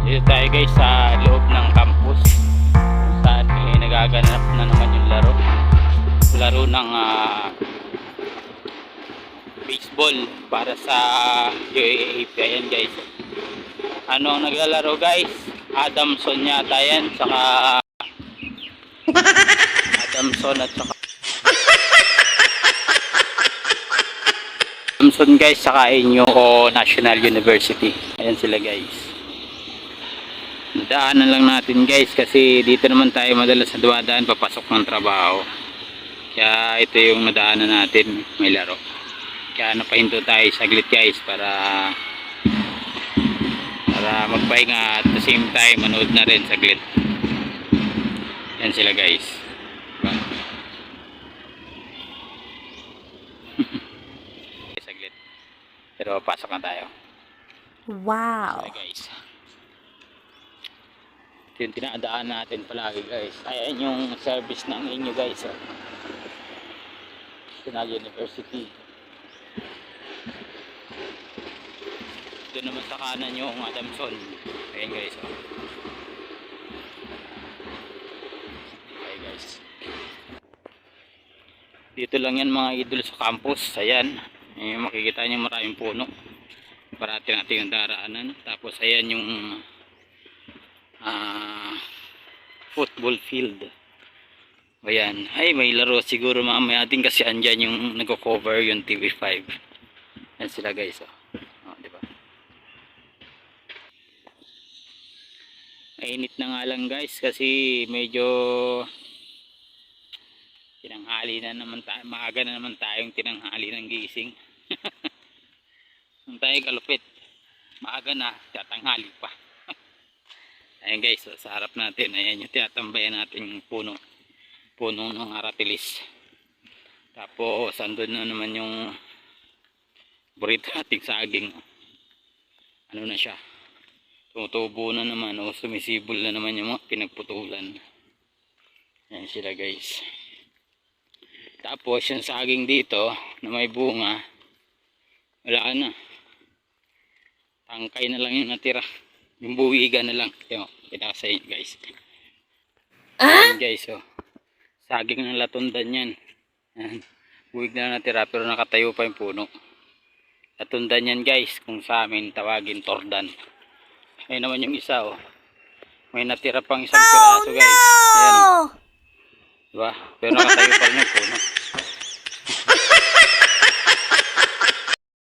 Dito tayo guys sa loob ng campus. Saan nagaganap na naman yung laro. Laro ng baseball para sa UAAP. Ayan guys. Ano ang naglalaro guys? Adamson yata yan. Saka Adamson at saka Adamson guys. Saka inyo National University. Ayan sila guys. Daanan lang natin guys kasi dito naman tayo madalas na dumadaan papasok ng trabaho. Kaya ito yung nadaanan natin, may laro. Kaya napahinto tayo saglit guys para magpahinga at the same time manood na rin saglit. Yan sila guys. Diba? Saglit. Pero pasok na tayo. Wow. So, guys. Ito yung tinadaan natin palagi guys. Ayan yung service ng inyo guys. National University. Doon naman sa kanan yung Adamson. Ayan guys. Okay guys. Dito lang yan mga idol sa campus. Ayan. Makikita nyo maraming puno. Parati natin yung daraanan. Tapos ayan yung football field. Ayan. Ay may laro siguro mamaya din kasi andyan yung nagko-cover yung TV5. Yan sila guys. Diba? Mainit na nga lang guys kasi medyo tinanghali na naman tayo. Maaga na naman tayong tinanghali ng gising. Nung tayo kalupit. Maaga na. Tatanghali pa. Ayan guys, sa harap natin, ayan yung tinatambayan natin puno ng aratilis. Tapos andun na naman yung burrito nating saging. Ano na siya, tumutubo na naman o sumisibol na naman yung mga pinagputulan. Ayan sila guys. Tapos yung saging dito na may bunga, wala na, tangkay na lang yung natira. Yung buwigan na lang. Yung pinasa yun guys. Ayan guys saging ng latundan yan. Ayan. Buwig na natira pero nakatayo pa yung puno. Latundan yan guys. Kung sa amin tawagin tordan. Ayan naman yung isa may natira pang isang piraso guys. Ayan diba? Pero nakatayo pa rin yung puno.